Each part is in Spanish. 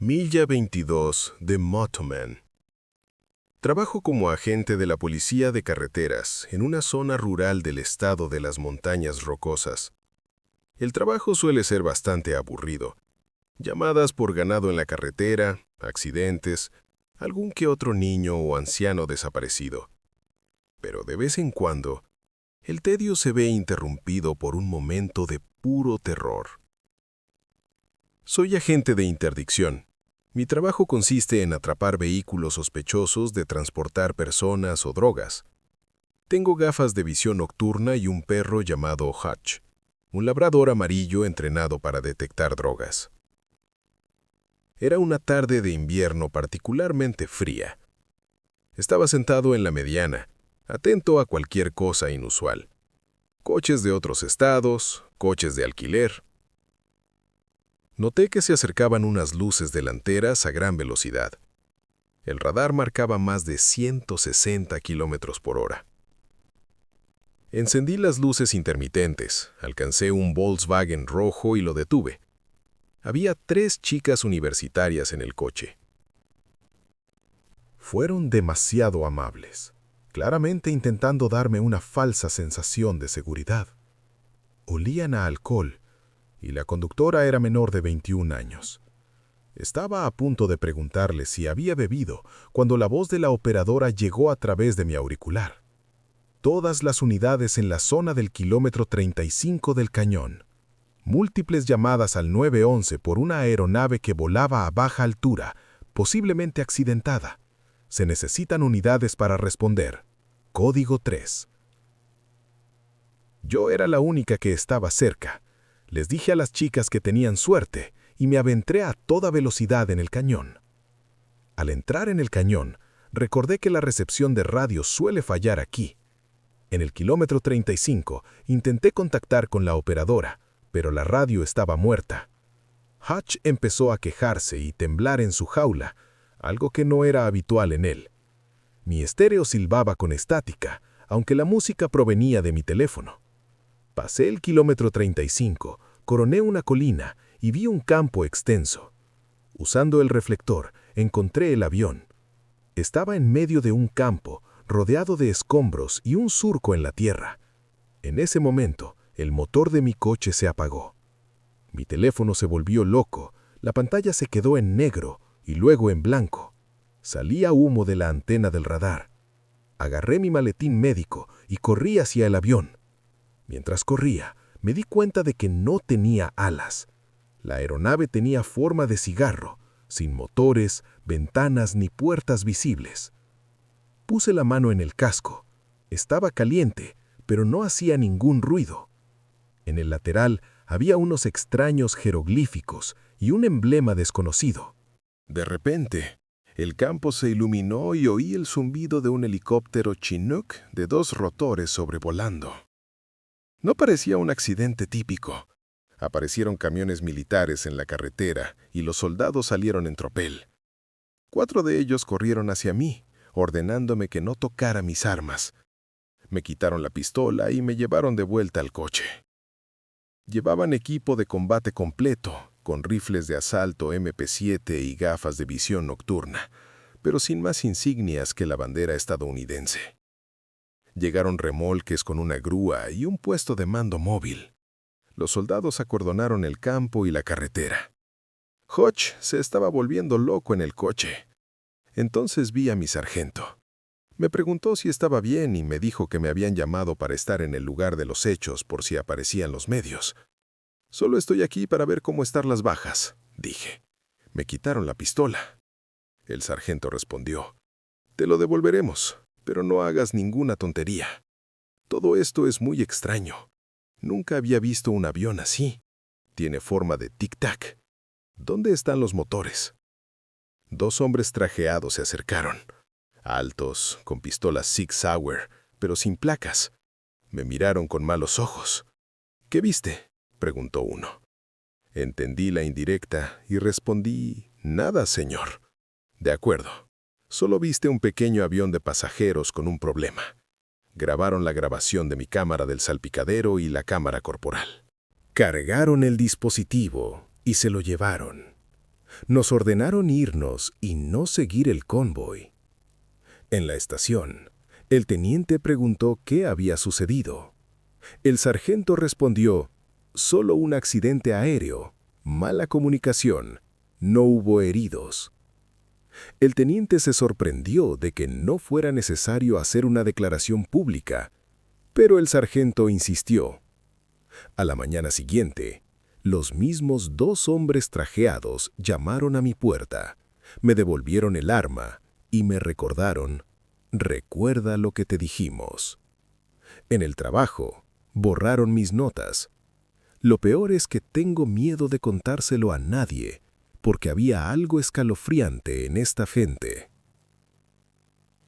Milla 22 de Motoman. Trabajo como agente de la Policía de Carreteras en una zona rural del estado de las Montañas Rocosas. El trabajo suele ser bastante aburrido. Llamadas por ganado en la carretera, accidentes, algún que otro niño o anciano desaparecido. Pero de vez en cuando, el tedio se ve interrumpido por un momento de puro terror. Soy agente de interdicción. Mi trabajo consiste en atrapar vehículos sospechosos de transportar personas o drogas. Tengo gafas de visión nocturna y un perro llamado Hutch, un labrador amarillo entrenado para detectar drogas. Era una tarde de invierno particularmente fría. Estaba sentado en la mediana, atento a cualquier cosa inusual. Coches de otros estados, coches de alquiler. Noté que se acercaban unas luces delanteras a gran velocidad. El radar marcaba más de 160 kilómetros por hora. Encendí las luces intermitentes, alcancé un Volkswagen rojo y lo detuve. Había 3 chicas universitarias en el coche. Fueron demasiado amables, claramente intentando darme una falsa sensación de seguridad. Olían a alcohol, y la conductora era menor de 21 años. Estaba a punto de preguntarle si había bebido cuando la voz de la operadora llegó a través de mi auricular. Todas las unidades en la zona del kilómetro 35 del cañón. Múltiples llamadas al 911 por una aeronave que volaba a baja altura, posiblemente accidentada. Se necesitan unidades para responder. Código 3. Yo era la única que estaba cerca. Les dije a las chicas que tenían suerte y me aventré a toda velocidad en el cañón. Al entrar en el cañón, recordé que la recepción de radio suele fallar aquí. En el kilómetro 35 intenté contactar con la operadora, pero la radio estaba muerta. Hutch empezó a quejarse y temblar en su jaula, algo que no era habitual en él. Mi estéreo silbaba con estática, aunque la música provenía de mi teléfono. Pasé el kilómetro 35, coroné una colina y vi un campo extenso. Usando el reflector, encontré el avión. Estaba en medio de un campo, rodeado de escombros y un surco en la tierra. En ese momento, el motor de mi coche se apagó. Mi teléfono se volvió loco, la pantalla se quedó en negro y luego en blanco. Salía humo de la antena del radar. Agarré mi maletín médico y corrí hacia el avión. Mientras corría, me di cuenta de que no tenía alas. La aeronave tenía forma de cigarro, sin motores, ventanas ni puertas visibles. Puse la mano en el casco. Estaba caliente, pero no hacía ningún ruido. En el lateral había unos extraños jeroglíficos y un emblema desconocido. De repente, el campo se iluminó y oí el zumbido de un helicóptero Chinook de 2 rotores sobrevolando. No parecía un accidente típico. Aparecieron camiones militares en la carretera y los soldados salieron en tropel. 4 de ellos corrieron hacia mí, ordenándome que no tocara mis armas. Me quitaron la pistola y me llevaron de vuelta al coche. Llevaban equipo de combate completo, con rifles de asalto MP7 y gafas de visión nocturna, pero sin más insignias que la bandera estadounidense. Llegaron remolques con una grúa y un puesto de mando móvil. Los soldados acordonaron el campo y la carretera. Hutch se estaba volviendo loco en el coche. Entonces vi a mi sargento. Me preguntó si estaba bien y me dijo que me habían llamado para estar en el lugar de los hechos por si aparecían los medios. «Solo estoy aquí para ver cómo están las bajas», dije. «Me quitaron la pistola». El sargento respondió: «Te lo devolveremos, pero no hagas ninguna tontería. Todo esto es muy extraño. Nunca había visto un avión así. Tiene forma de tic-tac. ¿Dónde están los motores?» 2 hombres trajeados se acercaron. Altos, con pistolas Sig Sauer, pero sin placas. Me miraron con malos ojos. «¿Qué viste?», preguntó uno. Entendí la indirecta y respondí: «Nada, señor». «De acuerdo. Solo viste un pequeño avión de pasajeros con un problema». Grabaron la grabación de mi cámara del salpicadero y la cámara corporal. Cargaron el dispositivo y se lo llevaron. Nos ordenaron irnos y no seguir el convoy. En la estación, el teniente preguntó qué había sucedido. El sargento respondió, solo un accidente aéreo, mala comunicación, no hubo heridos. El teniente se sorprendió de que no fuera necesario hacer una declaración pública, pero el sargento insistió. A la mañana siguiente, los mismos 2 hombres trajeados llamaron a mi puerta, me devolvieron el arma y me recordaron, recuerda lo que te dijimos. En el trabajo, borraron mis notas. Lo peor es que tengo miedo de contárselo a nadie, porque había algo escalofriante en esta gente.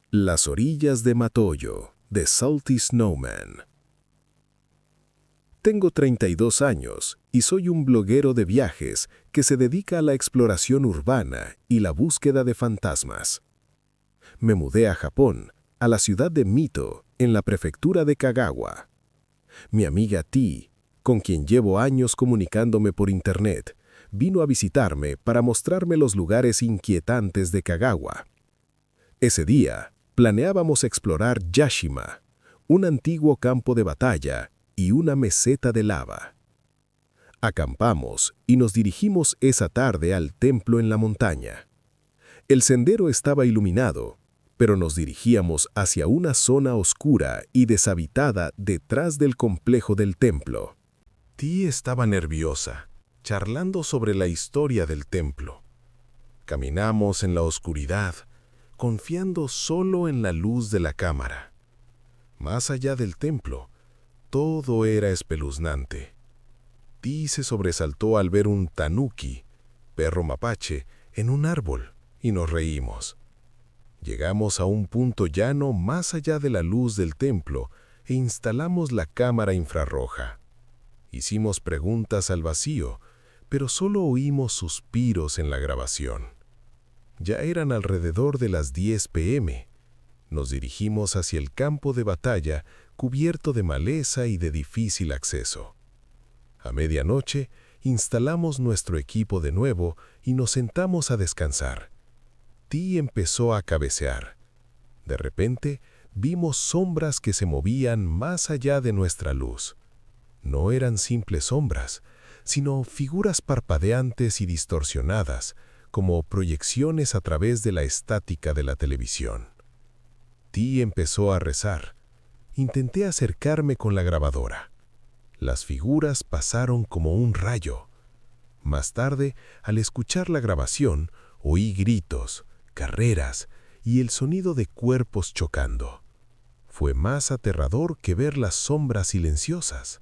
Las orillas de Matoyo, de Salty Snowman. Tengo 32 años y soy un bloguero de viajes que se dedica a la exploración urbana y la búsqueda de fantasmas. Me mudé a Japón, a la ciudad de Mito, en la prefectura de Kagawa. Mi amiga T, con quien llevo años comunicándome por internet, vino a visitarme para mostrarme los lugares inquietantes de Kagawa. Ese día, planeábamos explorar Yashima, un antiguo campo de batalla y una meseta de lava. Acampamos y nos dirigimos esa tarde al templo en la montaña. El sendero estaba iluminado, pero nos dirigíamos hacia una zona oscura y deshabitada detrás del complejo del templo. Ti estaba nerviosa, charlando sobre la historia del templo. Caminamos en la oscuridad, confiando solo en la luz de la cámara. Más allá del templo, todo era espeluznante. Ti se sobresaltó al ver un tanuki, perro mapache, en un árbol, y nos reímos. Llegamos a un punto llano más allá de la luz del templo e instalamos la cámara infrarroja. Hicimos preguntas al vacío, pero solo oímos suspiros en la grabación. Ya eran alrededor de las 10 p.m. Nos dirigimos hacia el campo de batalla cubierto de maleza y de difícil acceso. A medianoche, instalamos nuestro equipo de nuevo y nos sentamos a descansar. Ti empezó a cabecear. De repente, vimos sombras que se movían más allá de nuestra luz. No eran simples sombras, sino figuras parpadeantes y distorsionadas, como proyecciones a través de la estática de la televisión. Ti empezó a rezar. Intenté acercarme con la grabadora. Las figuras pasaron como un rayo. Más tarde, al escuchar la grabación, oí gritos, carreras y el sonido de cuerpos chocando. Fue más aterrador que ver las sombras silenciosas.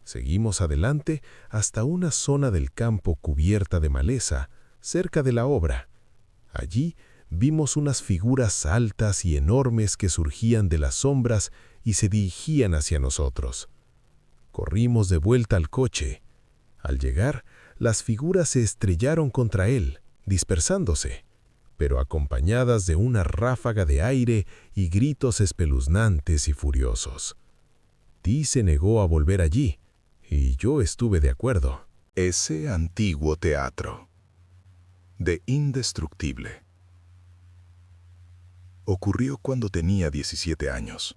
Seguimos adelante hasta una zona del campo cubierta de maleza, cerca de la obra. Allí vimos unas figuras altas y enormes que surgían de las sombras y se dirigían hacia nosotros. Corrimos de vuelta al coche. Al llegar, las figuras se estrellaron contra él, dispersándose, pero acompañadas de una ráfaga de aire y gritos espeluznantes y furiosos. Ti se negó a volver allí, y yo estuve de acuerdo. Ese antiguo teatro. De Indestructible. Ocurrió cuando tenía 17 años.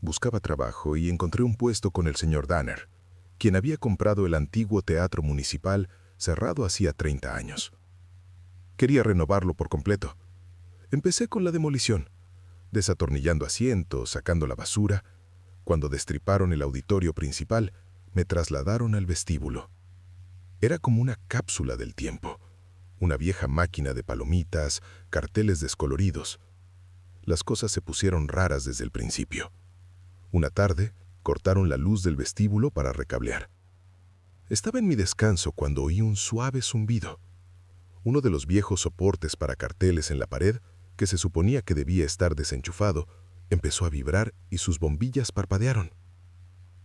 Buscaba trabajo y encontré un puesto con el señor Danner, quien había comprado el antiguo teatro municipal cerrado hacía 30 años. Quería renovarlo por completo. Empecé con la demolición, desatornillando asientos, sacando la basura. Cuando destriparon el auditorio principal, me trasladaron al vestíbulo. Era como una cápsula del tiempo, una vieja máquina de palomitas, carteles descoloridos. Las cosas se pusieron raras desde el principio. Una tarde, cortaron la luz del vestíbulo para recablear. Estaba en mi descanso cuando oí un suave zumbido. Uno de los viejos soportes para carteles en la pared, que se suponía que debía estar desenchufado, empezó a vibrar y sus bombillas parpadearon.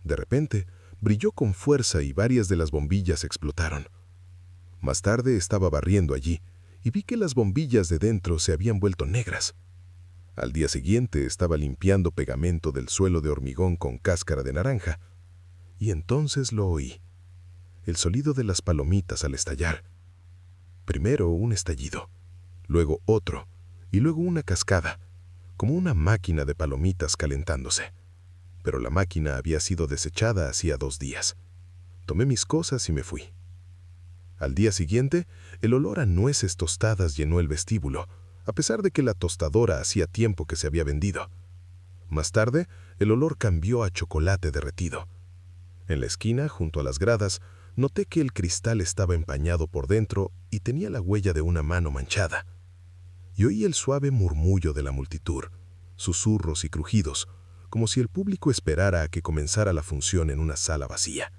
De repente, brilló con fuerza y varias de las bombillas explotaron. Más tarde estaba barriendo allí y vi que las bombillas de dentro se habían vuelto negras. Al día siguiente estaba limpiando pegamento del suelo de hormigón con cáscara de naranja, y entonces lo oí, el sonido de las palomitas al estallar. Primero un estallido, luego otro, y luego una cascada, como una máquina de palomitas calentándose. Pero la máquina había sido desechada hacía 2 días. Tomé mis cosas y me fui. Al día siguiente, el olor a nueces tostadas llenó el vestíbulo, a pesar de que la tostadora hacía tiempo que se había vendido. Más tarde, el olor cambió a chocolate derretido. En la esquina, junto a las gradas, noté que el cristal estaba empañado por dentro y tenía la huella de una mano manchada. Y oí el suave murmullo de la multitud, susurros y crujidos, como si el público esperara a que comenzara la función en una sala vacía.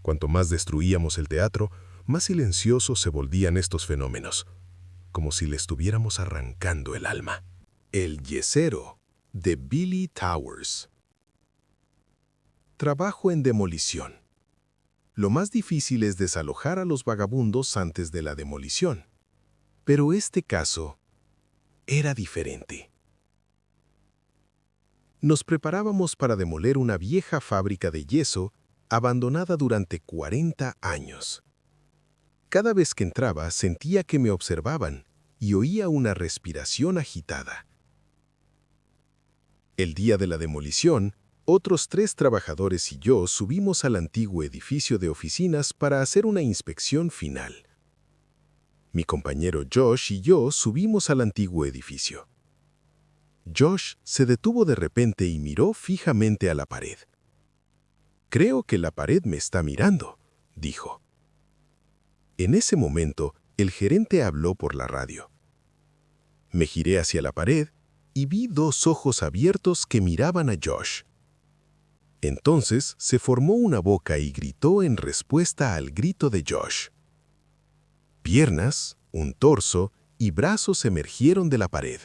Cuanto más destruíamos el teatro, más silenciosos se volvían estos fenómenos, como si le estuviéramos arrancando el alma. El yesero, de Billy Towers. Trabajo en demolición. Lo más difícil es desalojar a los vagabundos antes de la demolición. Pero este caso era diferente. Nos preparábamos para demoler una vieja fábrica de yeso abandonada durante 40 años. Cada vez que entraba sentía que me observaban y oía una respiración agitada. El día de la demolición, otros 3 trabajadores y yo subimos al antiguo edificio de oficinas para hacer una inspección final. Mi compañero Josh y yo subimos al antiguo edificio. Josh se detuvo de repente y miró fijamente a la pared. «Creo que la pared me está mirando», dijo. En ese momento, el gerente habló por la radio. Me giré hacia la pared y vi 2 ojos abiertos que miraban a Josh. Entonces se formó una boca y gritó en respuesta al grito de Josh. Piernas, un torso y brazos emergieron de la pared,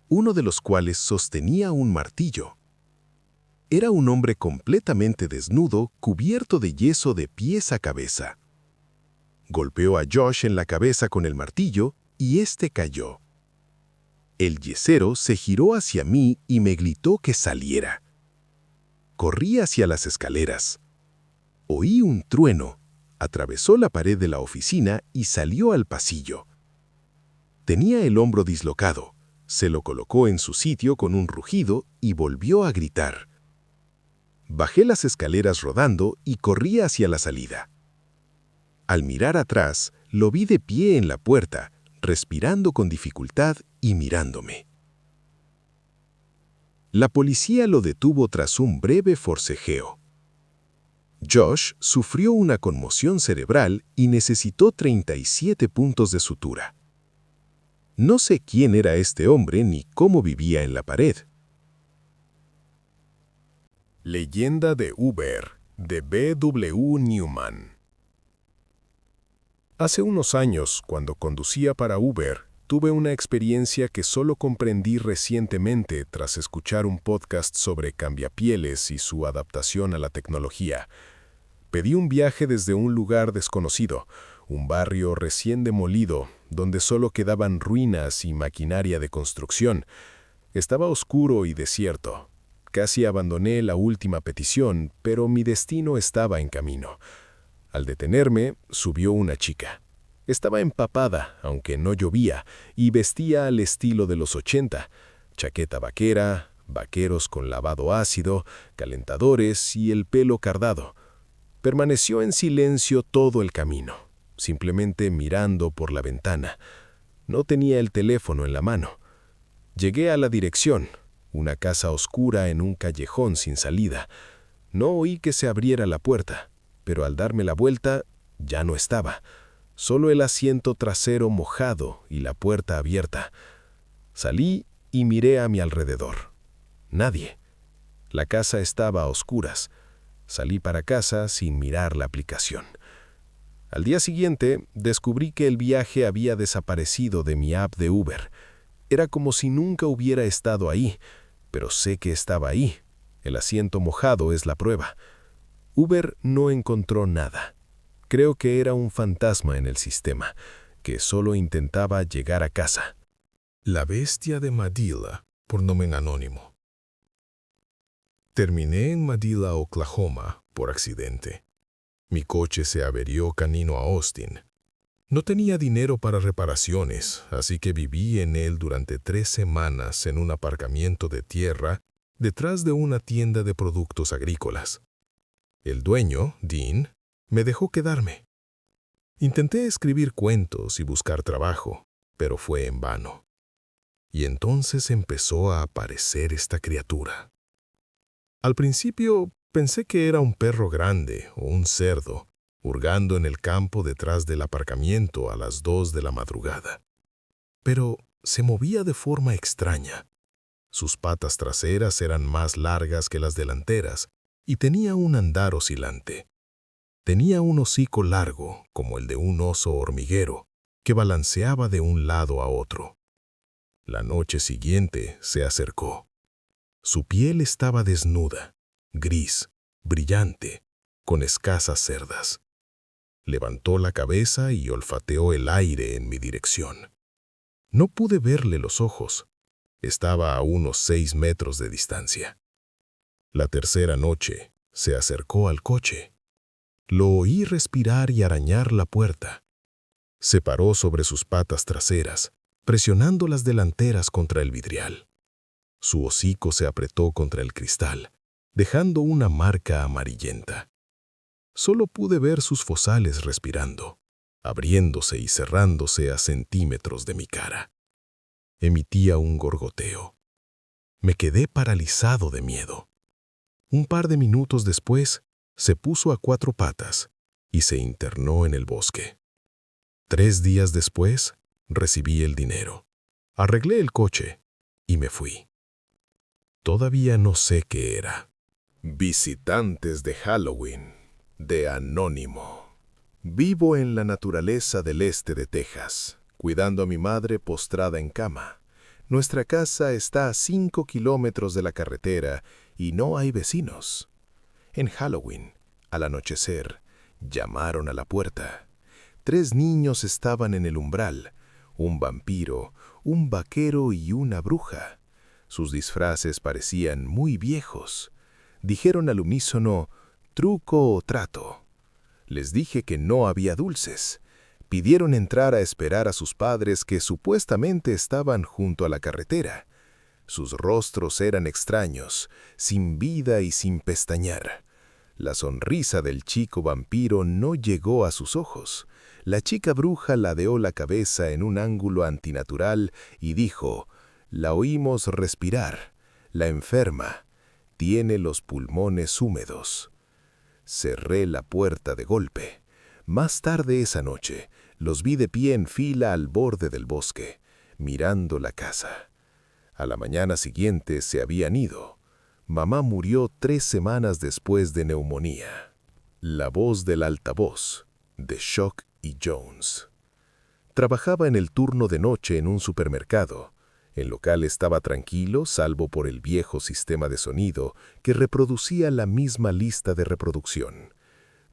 uno de los cuales sostenía un martillo. Era un hombre completamente desnudo, cubierto de yeso de pies a cabeza. Golpeó a Josh en la cabeza con el martillo y éste cayó. El yesero se giró hacia mí y me gritó que saliera. Corrí hacia las escaleras. Oí un trueno, atravesó la pared de la oficina y salió al pasillo. Tenía el hombro dislocado, se lo colocó en su sitio con un rugido y volvió a gritar. Bajé las escaleras rodando y corrí hacia la salida. Al mirar atrás, lo vi de pie en la puerta, respirando con dificultad y mirándome. La policía lo detuvo tras un breve forcejeo. Josh sufrió una conmoción cerebral y necesitó 37 puntos de sutura. No sé quién era este hombre ni cómo vivía en la pared. Leyenda de Uber, de B.W. Newman. Hace unos años, cuando conducía para Uber, tuve una experiencia que solo comprendí recientemente tras escuchar un podcast sobre cambiapieles y su adaptación a la tecnología. Pedí un viaje desde un lugar desconocido, un barrio recién demolido, donde solo quedaban ruinas y maquinaria de construcción. Estaba oscuro y desierto. Casi abandoné la última petición, pero mi destino estaba en camino. Al detenerme, subió una chica. Estaba empapada, aunque no llovía, y vestía al estilo de los 80, chaqueta vaquera, vaqueros con lavado ácido, calentadores y el pelo cardado. Permaneció en silencio todo el camino, simplemente mirando por la ventana. No tenía el teléfono en la mano. Llegué a la dirección, una casa oscura en un callejón sin salida. No oí que se abriera la puerta, pero al darme la vuelta, ya no estaba. Solo el asiento trasero mojado y la puerta abierta. Salí y miré a mi alrededor. Nadie. La casa estaba a oscuras. Salí para casa sin mirar la aplicación. Al día siguiente, descubrí que el viaje había desaparecido de mi app de Uber. Era como si nunca hubiera estado ahí, pero sé que estaba ahí. El asiento mojado es la prueba. Uber no encontró nada. Creo que era un fantasma en el sistema, que solo intentaba llegar a casa. La bestia de Madilla, por nombre anónimo. Terminé en Madilla, Oklahoma, por accidente. Mi coche se averió camino a Austin. No tenía dinero para reparaciones, así que viví en él durante 3 semanas en un aparcamiento de tierra detrás de una tienda de productos agrícolas. El dueño, Dean, me dejó quedarme. Intenté escribir cuentos y buscar trabajo, pero fue en vano. Y entonces empezó a aparecer esta criatura. Al principio pensé que era un perro grande o un cerdo, hurgando en el campo detrás del aparcamiento a las 2 de la madrugada. Pero se movía de forma extraña. Sus patas traseras eran más largas que las delanteras y tenía un andar oscilante. Tenía un hocico largo, como el de un oso hormiguero, que balanceaba de un lado a otro. La noche siguiente se acercó. Su piel estaba desnuda, gris, brillante, con escasas cerdas. Levantó la cabeza y olfateó el aire en mi dirección. No pude verle los ojos. Estaba a unos 6 metros de distancia. La tercera noche se acercó al coche. Lo oí respirar y arañar la puerta. Se paró sobre sus patas traseras, presionando las delanteras contra el vidrial. Su hocico se apretó contra el cristal, dejando una marca amarillenta. Solo pude ver sus fosales respirando, abriéndose y cerrándose a centímetros de mi cara. Emitía un gorgoteo. Me quedé paralizado de miedo. Un par de minutos después, se puso a 4 patas y se internó en el bosque. 3 días después, recibí el dinero. Arreglé el coche y me fui. Todavía no sé qué era. Visitantes de Halloween, de Anónimo. Vivo en la naturaleza del este de Texas, cuidando a mi madre postrada en cama. Nuestra casa está a 5 kilómetros de la carretera y no hay vecinos. En Halloween, al anochecer, llamaron a la puerta. 3 niños estaban en el umbral, un vampiro, un vaquero y una bruja. Sus disfraces parecían muy viejos. Dijeron al unísono, truco o trato. Les dije que no había dulces. Pidieron entrar a esperar a sus padres que supuestamente estaban junto a la carretera. Sus rostros eran extraños, sin vida y sin pestañear. La sonrisa del chico vampiro no llegó a sus ojos. La chica bruja ladeó la cabeza en un ángulo antinatural y dijo, «La oímos respirar. La enferma. Tiene los pulmones húmedos». Cerré la puerta de golpe. Más tarde esa noche, los vi de pie en fila al borde del bosque, mirando la casa. A la mañana siguiente se habían ido. Mamá murió 3 semanas después de neumonía. La voz del altavoz, de Shock y Jones. Trabajaba en el turno de noche en un supermercado. El local estaba tranquilo, salvo por el viejo sistema de sonido que reproducía la misma lista de reproducción.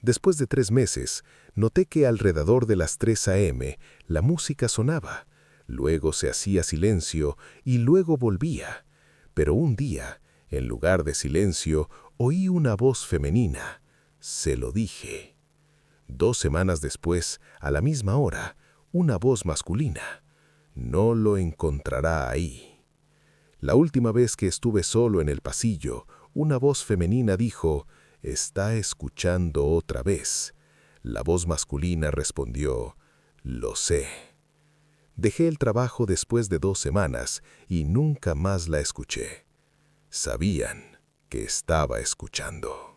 Después de 3 meses, noté que alrededor de las 3 a.m. la música sonaba, luego se hacía silencio y luego volvía. Pero un día, en lugar de silencio, oí una voz femenina. Se lo dije. 2 semanas después, a la misma hora, una voz masculina. No lo encontrará ahí. La última vez que estuve solo en el pasillo, una voz femenina dijo, «Está escuchando otra vez». La voz masculina respondió, «Lo sé». Dejé el trabajo después de 2 semanas y nunca más la escuché. Sabían que estaba escuchando.